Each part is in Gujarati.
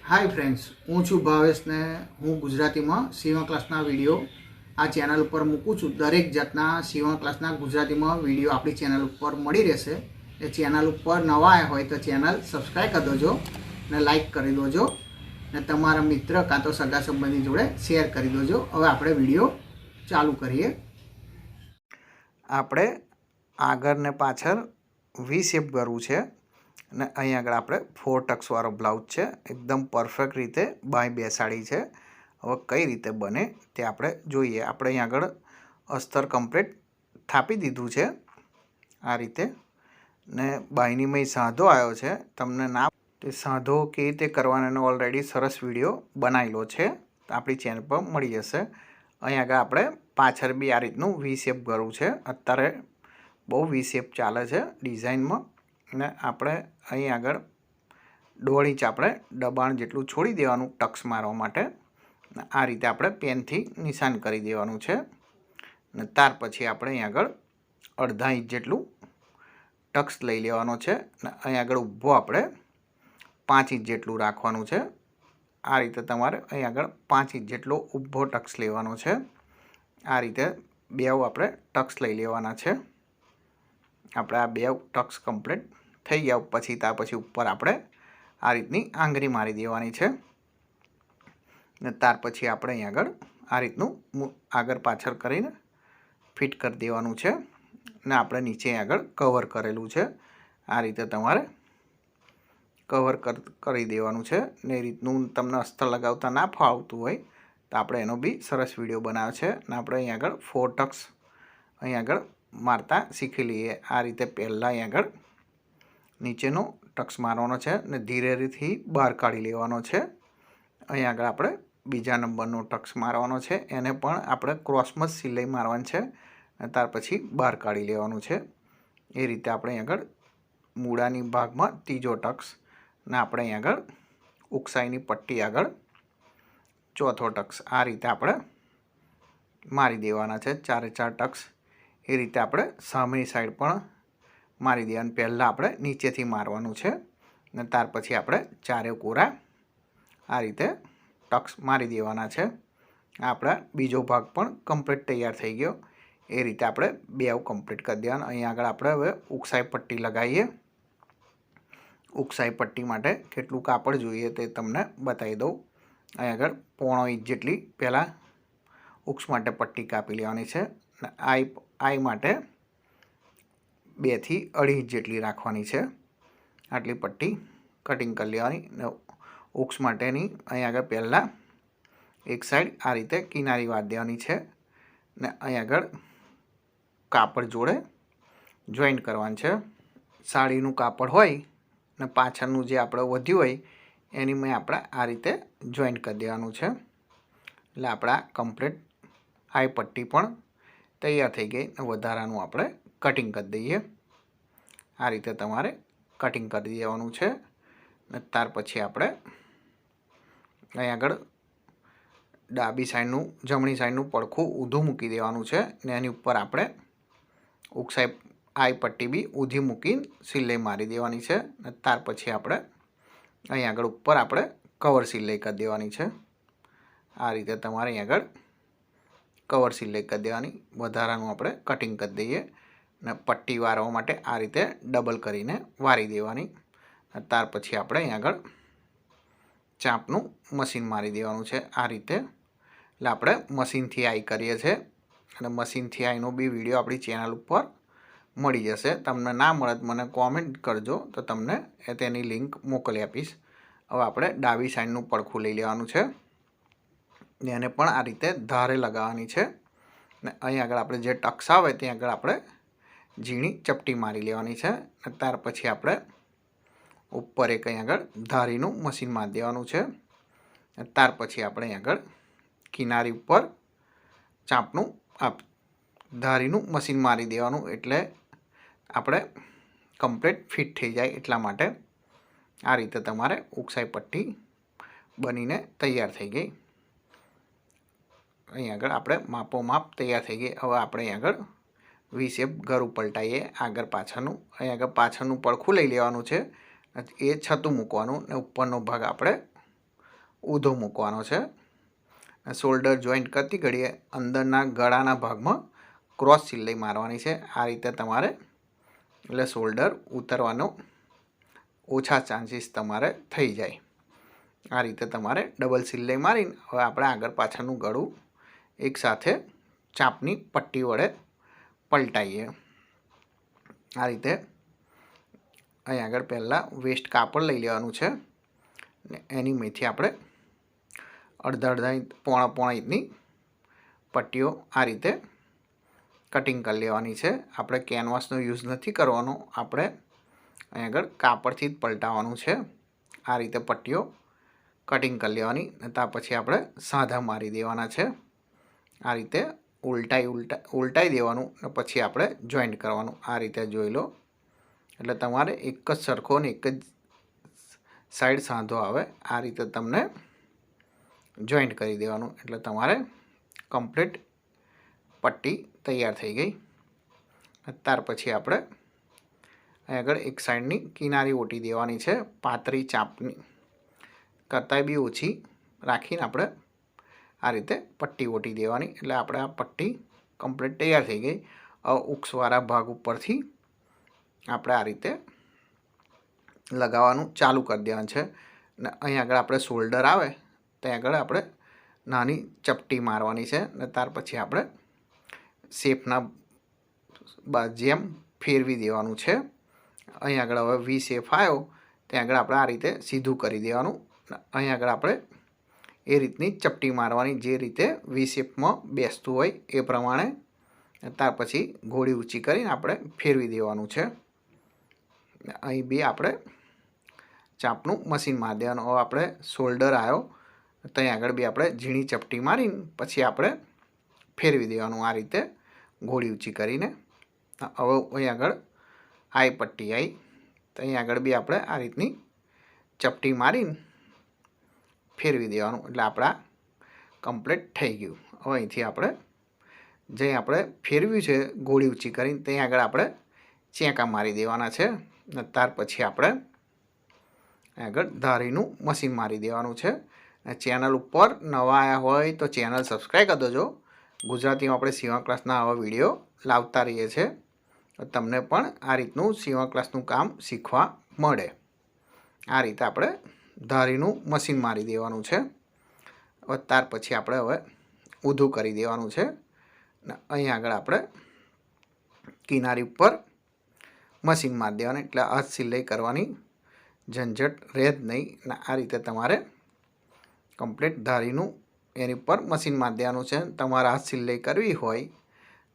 हाय फ्रेंड्स, हूँ छू भावेश ने हूँ गुजराती में सीवा क्लासना विडियो आ चेनल पर मूकूँ छूँ। दरेक जातना सीवा क्लासना गुजराती में विडियो अपनी चेनल पर मળી રહેશે। ए चेनल पर नवा आया हो तो चेनल सब्सक्राइब कर दो ने लाइक कर दो ने तमारा मित्र का तो सगा संबंधी जोड़े शेर कर दो। हवे आपणे विडियो चालू करिए। आपणे आगर ने पाछळ वी शेप करवू छे ने अहीं आगळ आपणे 4 टक्स वाळो ब्लाउज है, एकदम परफेक्ट रीते बांय बेसाड़ी है। हवे कई रीते बने ते आपणे जोईए। आपणे अहीं आगळ अस्तर कम्प्लीट थापी दीधुं छे आ रीते ने बांयनी में साधो आव्यो छे। तमने ना ते साधो के रीते करवानो ऑलरेडी सरस विडियो बनावेलो छे, तो आपणी चेनल पर मळी जशे। अहीं आगळ आपणे पाछळ बी आ रीतनुं वी शेप करवुं छे। अत्यारे बहु वी शेप चाले छे डिजाइन में ने आपणे अहीं आगळ 1.5 इंच आपणे दबाण जेटलुं छोड़ी देवानुं टक्स मारवा माटे। आ रीते आपणे पेनथी निशान करी देवानुं छे ने त्यार पछी आपणे अहीं आगळ 1/2 इंच जेटलुं टक्स लई लेवानो छे ने अहीं आगळ ऊभो आपणे 5 इंच जेटलुं राखवानुं छे। आ रीते तमारे अहीं आगळ 5 इंच जेटलो ऊभो टक्स लेवानो छे। आ रीते बेव आपणे टक्स लई लेवाना छे। આપણે આ બે ટક્સ કમ્પ્લીટ થઈ ગયા પછી ત્યાર પછી ઉપર આપણે આ રીતની આંગળી મારી દેવાની છે ને ત્યાર પછી આપણે અહીં આગળ આ રીતનું આગળ પાછળ કરીને ફિટ કરી દેવાનું છે ને આપણે નીચે આગળ કવર કરેલું છે। આ રીતે તમારે કવર કરી દેવાનું છે ને એ રીતનું તમને અસ્તર લગાવતા ના ફાવતું હોય તો આપણે એનો બી સરસ વિડીયો બનાવ્યો છે ને આપણે અહીં આગળ 4 ટક્સ અહીં આગળ मारता शीखी लीए। आ रीते पहला आगळ नीचेनो टक्स मारवानो छे ने धीरेथी बहार काढी लेवानो छे। अहीं आगळ आपणे बीजा नंबरनो टक्स मारवानो छे, एने पण आपणे क्रॉसमां सिलाई मारवानी छे अने त्यार पछी बहार काढी लेवानो छे। ए रीते आपणे आगळ मूळानी भागमां तीजो टक्स ने आपणे અહીં આગળ ઉકસાઈની પટ્ટી આગળ ચોથો ટક્સ आ रीते आपणे मारी देवाना छे। 4 टक्स ए रीते आपणे सामेनी साइड पण मारी देवानुं। पहला आपणे नीचेथी मारवानुं छे ने त्यार पछी आपणे चारे कोरा आ रीते टक्स मारी देवाना छे। आपणा बीजो भाग पण कम्प्लीट तैयार थई गयो। ए रीते आपणे बेव कम्प्लीट कर देवाना। अहीं आगळ आपणे हवे उकसाई पट्टी लगावीए। उकसाई पट्टी माटे केटलुं कापड़ जोईए ते तमने बतावी दऊं। अहीं आगळ 1.5 इंच जेटली पहेला उक्स माटे पट्टी कापी लेवानी छे ने आई माटे 2 થી 2.5 इंच जेटली राखवानी छे। आटली पट्टी कटिंग कर लेवानी ने उक्स माटेनी अहीं आगळ पहेला एक साइड आ रीते किनारी वाळ देवानी छे ने अहीं आगळ कापड़ जोड़े जॉइंट करवानुं छे। साड़ीनुं कापड़ होय ने पाछळनुं जे आपणे वध्युं होय एनी में आपणे आ रीते जॉइंट कर देवानुं छे એટલે आपणे कम्प्लीट आई पट्टी पण तैयार थई गई। वधारानुं आपणे कटिंग कर दईए। आ रीते तमारे कटिंग कर देवानुं छे ने त्यार पछी आपणे અહીં આગળ डाबी साइडनुं जमणी साइडनुं પડખું ઊંધું મૂકી દેવાનું છે ને એની ઉપર આપણે ઉકસાઈ आई पट्टी बी ऊंधी मूकीने सिलाई मारी देवानी छे ने त्यार पछी आपणे અહીં આગળ ઉપર આપણે कवर सिलाई कर देवानी छे। आ रीते तमारे અહીં આગળ कवर सिलाई कर देवानी। वधारानुं आपणे कटिंग कर दईए ने पट्टी वारवा माटे आ रीते डबल करीने वारी देवानी। त्यार पछी आपणे અહીં આગળ चापनुं मशीन मारी देवानुं छे। आ रीते એટલે આપણે મશીનથી આઈ કરીએ છીએ અને મશીનથી આઈનો બી વિડીયો આપણી ચેનલ ઉપર મળી જશે। તમને ના મળે તો મને કોમેન્ટ કરજો તો તમને તેની લિંક મોકલી આપીશ। હવે આપણે ડાબી સાઈડનું પડખું લઈ લેવાનું છે ને એને પણ આ રીતે ધારે લગાવવાની છે ને અહીં આગળ આપણે જે ટક્સ આવે ત્યાં આગળ આપણે ઝીણી ચપટી મારી લેવાની છે ને ત્યાર પછી આપણે ઉપર એક અહીં આગળ ધારીનું મશીન મારી દેવાનું છે। ત્યાર પછી આપણે અહીં આગળ કિનારી ઉપર ચાંપનું धारीનું મશીન મારી દેવાનું એટલે આપણે કમ્પ્લીટ ફિટ થઈ જાય એટલા માટે। આ રીતે તમારે ઉકસાઈ પટ્ટી બનીને તૈયાર થઈ ગઈ। અહીં આગળ આપણે માપોમાપ તૈયાર થઈ ગઈ। હવે આપણે અહીં આગળ વી શેપ ગળું પલટાઈએ આગળ પાછળનું। અહીં આગળ પાછળનું પડખું લઈ લેવાનું છે, એ છતું મૂકવાનું ને ઉપરનો ભાગ આપણે ઊંધો મૂકવાનો છે. શોલ્ડર જોઈન્ટ કરતી ઘડીએ અંદરના ગળાના ભાગમાં ક્રોસ સિલાઈ મારવાની છે. આ રીતે તમારે એટલે શોલ્ડર ઉતરવાનો ઓછા ચાન્સીસ તમારે થઈ જાય. આ રીતે તમારે ડબલ સિલાઈ મારીને હવે આપણે આગળ પાછળનું ગળું એકસાથે ચાપની પટ્ટી વડે પલટાઈએ. આ રીતે અહીં આગળ પહેલાં વેસ્ટ કાપડ લઈ લેવાનું છે ને એની મેથી આપણે અડધા ઇંચ પોણા ઇંચની પટ્ટીઓ આ રીતે કટિંગ કરી લેવાની છે. આપણે કેનવાસનો યુઝ નથી કરવાનો, આપણે અહીં આગળ કાપડથી જ પલટાવવાનું છે. આ રીતે પટ્ટીઓ કટિંગ કરી લેવાની અને ત્યાર પછી આપણે સાંધા મારી દેવાના છે. આ રીતે ઉલટાઈ દેવાનું અને પછી આપણે જોઈન્ટ કરવાનું. આ રીતે જોઈ લો એટલે તમારે એક જ સરખો ને એક જ સાઈડ સાંધો આવે. આ રીતે તમને જોઈન્ટ કરી દેવાનું એટલે તમારે કમ્પ્લીટ પટ્ટી તૈયાર થઈ ગઈ. ત્યાર પછી આપણે અહીં આગળ એક સાઈડની કિનારી ઓટી દેવાની છે. પાતળી ચાપની કરતાં બી ઓછી રાખીને આપણે આ રીતે પટ્ટી ઓટી દેવાની એટલે આપણે આ પટ્ટી કમ્પ્લીટ તૈયાર થઈ ગઈ. હવે ઉક્સવાળા ભાગ ઉપરથી આપણે આ રીતે લગાવવાનું ચાલુ કરી દેવાનું છે. ને અહીં આગળ આપણે શોલ્ડર આવે ત્યાં આગળ આપણે નાની ચપટી મારવાની છે ને ત્યાર પછી આપણે શેપના જેમ ફેરવી દેવાનું છે. અહીં આગળ હવે વી શેપ આવ્યો ત્યાં આગળ આપણે આ રીતે સીધું કરી દેવાનું. અહીં આગળ આપણે એ રીતની ચપટી મારવાની જે રીતે વી શેપમાં બેસતું હોય એ પ્રમાણે. ત્યાર પછી ઘોડી ઊંચી કરીને આપણે ફેરવી દેવાનું છે. અહીં બી આપણે ચાપનું મશીન મારી દેવાનું. હવે આપણે શોલ્ડર આવ્યો ત્યાં આગળ બી આપણે ઝીણી ચપટી મારીને પછી આપણે ફેરવી દેવાનું આ રીતે ઘોડી ઊંચી કરીને. હવે અહીં આગળ આઈ પટ્ટી આવી તો અહીં આગળ બી આપણે આ રીતની ચપટી મારીને ફેરવી દેવાનું એટલે આપણા કમ્પ્લીટ થઈ ગયું. હવે અહીંથી આપણે જે આપણે ફેરવ્યું છે ઘોડી ઊંચી કરીને ત્યાં આગળ આપણે ચેંકા મારી દેવાના છે અને ત્યાર પછી આપણે આગળ ધારીનું મશીન મારી દેવાનું છે. ચેનલ ઉપર નવા આવ્યા હોય તો ચેનલ સબસ્ક્રાઈબ કરી દેજો. ગુજરાતીમાં આપણે સીવણ ક્લાસના આવા વિડીયો લાવતા રહીએ છીએ તો તમને પણ આ રીતનું સીવણ ક્લાસનું કામ શીખવા મળે. આ રીતે આપણે ધારીનું મશીન મારી દેવાનું છે. ત્યાર પછી આપણે હવે ઊંધું કરી દેવાનું છે ને અહીં આગળ આપણે કિનારી ઉપર મશીન મારી દેવાનું એટલે હાથ સિલાઈ કરવાની ઝંઝટ રહે જ નહીં. ને આ રીતે તમારે કમ્પ્લીટ ધારીનું એની ઉપર મશીન મારી દેવાનું છે. તમારે હાથ સિલાઈ કરવી હોય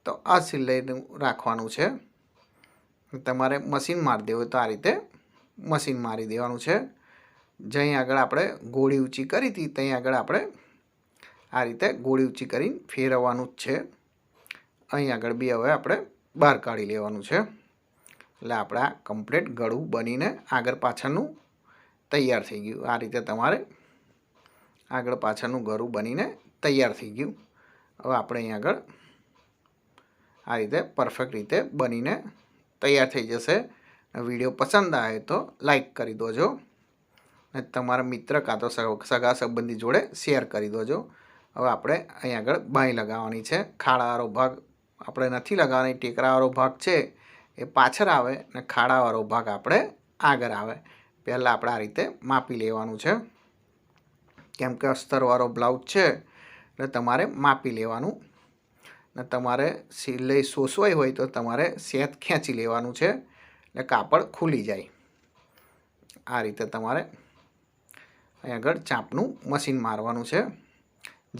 તો આ સિલાઈનું રાખવાનું છે. તમારે મશીન મારી દેવું હોય તો આ રીતે મશીન મારી દેવાનું છે. જ્યાં આગળ આપણે ઘોડી ઊંચી કરી હતી ત્યાં આગળ આપણે આ રીતે ઘોડી ઊંચી કરીને ફેરવવાનું જ છે. અહીં આગળ બી હવે આપણે બહાર કાઢી લેવાનું છે એટલે આપણા કમ્પ્લીટ ગળું બનીને આગળ પાછળનું તૈયાર થઈ ગયું. આ રીતે તમારે આગળ પાછળનું ગળું બનીને તૈયાર થઈ ગયું. હવે આપણે અહીં આગળ આ રીતે પરફેક્ટ રીતે બનીને તૈયાર થઈ જશે. વિડીયો પસંદ આવે તો લાઈક કરી દોજો અને તમારા મિત્ર કાં તો સગા સંબંધી જોડે શેર કરી દોજો. હવે આપણે અહીં આગળ બાંય લગાવવાની છે. ખાડાવાળો ભાગ આપણે નથી લગાવવાની. ટેકરાવાળો ભાગ છે એ પાછળ આવે ને ખાડાવાળો ભાગ આપણે આગળ આવે. પહેલાં આપણે આ રીતે માપી લેવાનું છે કેમ કે અસ્તરવાળો બ્લાઉઝ છે એટલે તમારે માપી લેવાનું. ને તમારે સિલાઈ સોસવાઈ હોય તો તમારે સેત ખેંચી લેવાનું છે એટલે કાપડ ખુલી જાય. આ રીતે તમારે અહીં આગળ ચાપનું મશીન મારવાનું છે.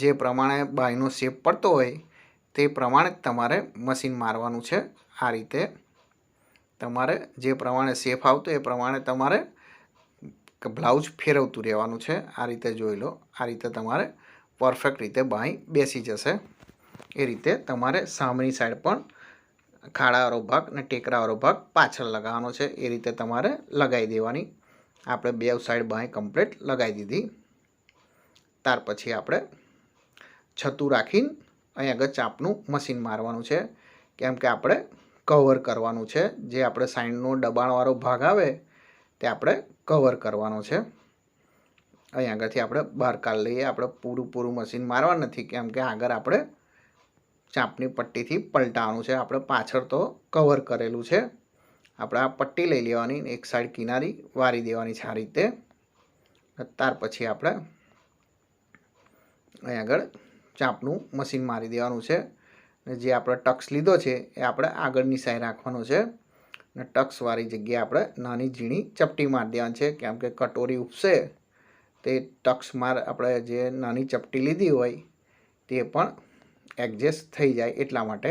જે પ્રમાણે બાયનો શેપ પડતો હોય તે પ્રમાણે જ તમારે મશીન મારવાનું છે. આ રીતે તમારે જે પ્રમાણે શેપ આવતો એ પ્રમાણે તમારે બ્લાઉઝ ફેરવતું રહેવાનું છે. આ રીતે જોઈ લો. આ રીતે તમારે પરફેક્ટ રીતે બાંય બેસી જશે. એ રીતે તમારે સામેની સાઈડ પણ ખાડાવાળો ભાગ અને ટેકરાવાળો ભાગ પાછળ લગાવવાનો છે. એ રીતે તમારે લગાવી દેવાની. આપણે બે સાઈડ બાંય કમ્પ્લીટ લગાવી દીધી. ત્યાર પછી આપણે છતું રાખીને અહીં આગળ ચાપનું મશીન મારવાનું છે કેમ કે આપણે કવર કરવાનું છે. જે આપણે સાઈડનો દબાણવાળો ભાગ આવે તે આપણે કવર કરવાનો છે. અહીં આગળથી આપણે બહાર કાઢી લઈએ. આપણે પૂરું મશીન મારવા નથી, કેમ કે આગળ આપણે ચાંપની પટ્ટીથી પલટાવવાનું છે. આપણે પાછળ તો કવર કરેલું છે. આપણે આ પટ્ટી લઈ લેવાની, એક સાઈડ કિનારી વારી દેવાની છે આ રીતે. ત્યાર પછી આપણે અહીં આગળ ચાંપનું મશીન મારી દેવાનું છે. ને જે આપણે ટક્સ લીધો છે એ આપણે આગળની સાઈડ રાખવાનો છે. ને ટક્સવાળી જગ્યાએ આપણે નાની ઝીણી ચપટી મારી દેવાની છે, કેમ કે કટોરી ઉપસે તે ટક્સમાં આપણે જે નાની ચપટી લીધી હોય તે પણ એડજસ્ટ થઈ જાય એટલા માટે.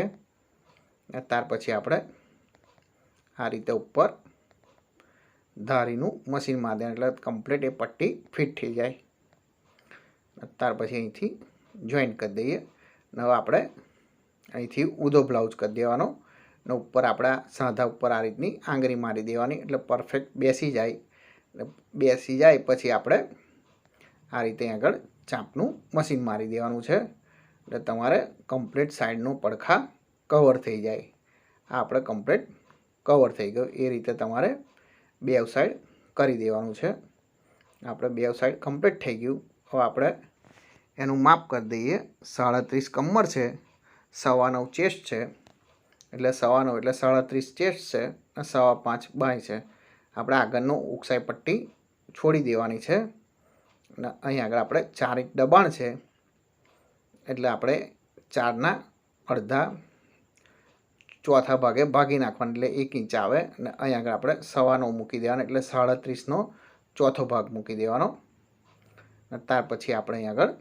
ત્યાર પછી આપણે આ રીતે ઉપર ધારીનું મશીન મારી દેવાનું, એટલે કમ્પ્લીટ એ પટ્ટી ફિટ થઈ જાય. ત્યાર પછી અહીંથી જોઈન્ટ કરી દઈએ. ને હવે આપણે અહીંથી ઊંધો બ્લાઉઝ કરી દેવાનો. ને ઉપર આપણા સાંધા ઉપર આ રીતની આંગળી મારી દેવાની, એટલે પરફેક્ટ બેસી જાય. બેસી જાય પછી આપણે આ રીતે આગળ ચાંપનું મશીન મારી દેવાનું છે. એટલે તમારે કમ્પ્લીટ સાઈડનો પડખા કવર થઈ જાય. આ આપણે કમ્પ્લીટ કવર થઈ ગયું. એ રીતે તમારે બેવ સાઈડ કરી દેવાનું છે. આપણે બેવ સાઈડ કમ્પ્લીટ થઈ ગયું. હવે આપણે એનું માપ કરી દઈએ. 37 કમર છે, 9.25 ચેસ્ટ છે, એટલે 9.25 એટલે 37 ચેસ્ટ છે અને 5.25 બાય છે. આપણે આગળનો ઉકસાઈ પટ્ટી છોડી દેવાની છે. અને અહીં આગળ આપણે 4 ઇંચ દબાણ છે, એટલે આપણે 4ના અડધા ચોથા ભાગે ભાગી નાખવાનું, એટલે 1 ઇંચ આવે. અને અહીં આગળ આપણે 9.25 મૂકી દેવાનો, એટલે 37નો ચોથો ભાગ મૂકી દેવાનો. અને ત્યાર પછી આપણે અહીં આગળ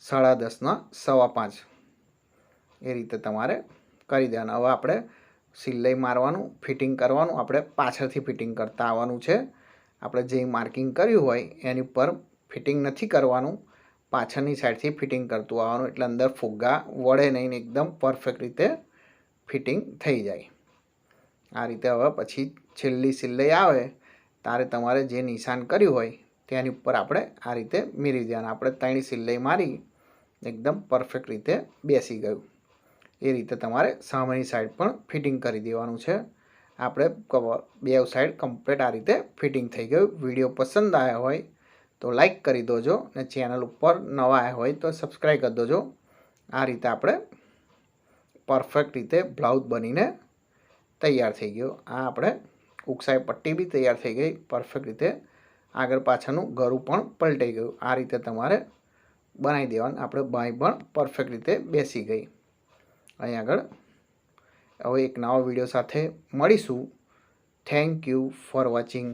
10.5ના 5.25 એ રીતે તમારે કરી દેવાનું. હવે આપણે સિલાઈ મારવાનું, ફિટિંગ કરવાનું આપણે પાછળથી ફિટિંગ કરતા આવવાનું છે. આપણે જે માર્કિંગ કર્યું હોય એની ઉપર ફિટિંગ નથી કરવાનું, પાછળની સાઈડથી ફિટિંગ કરતું આવવાનું, એટલે અંદર ફુગ્ગા વળે નહીં, એકદમ પરફેક્ટ રીતે ફિટિંગ થઈ જાય. આ રીતે હવે પછી છેલ્લી સિલાઈ આવે ત્યારે તમારે જે નિશાન કર્યું હોય તેની ઉપર આપણે આ રીતે મેળવી દેવાનું. આપણે 3 સિલાઈ મારી એકદમ પરફેક્ટ રીતે બેસી ગયું. એ રીતે તમારે સામેની સાઈડ પણ ફિટિંગ કરી દેવાનું છે. આપણે બેવ સાઈડ કમ્પ્લીટ આ રીતે ફિટિંગ થઈ ગયું. વિડીયો પસંદ આવ્યો હોય તો લાઈક કરી દેજો, ને ચેનલ ઉપર નવા આવ્યા હોય તો સબસ્ક્રાઈબ કરી દેજો. આ રીતે આપણે પરફેક્ટ રીતે બ્લાઉઝ બનીને તૈયાર થઈ ગયો. આ આપણે ઉકસાઈ પટ્ટી બી તૈયાર થઈ ગઈ પરફેક્ટ રીતે. આગળ પાછળનું ગળું પણ પલટાઈ ગયું. આ રીતે તમારે બનાવી દેવાનું. આપણે બાંય પણ પરફેક્ટ રીતે બેસી ગઈ. અહીં આગળ હવે એક નવા વિડીયો સાથે મળીશું. Thank you for watching.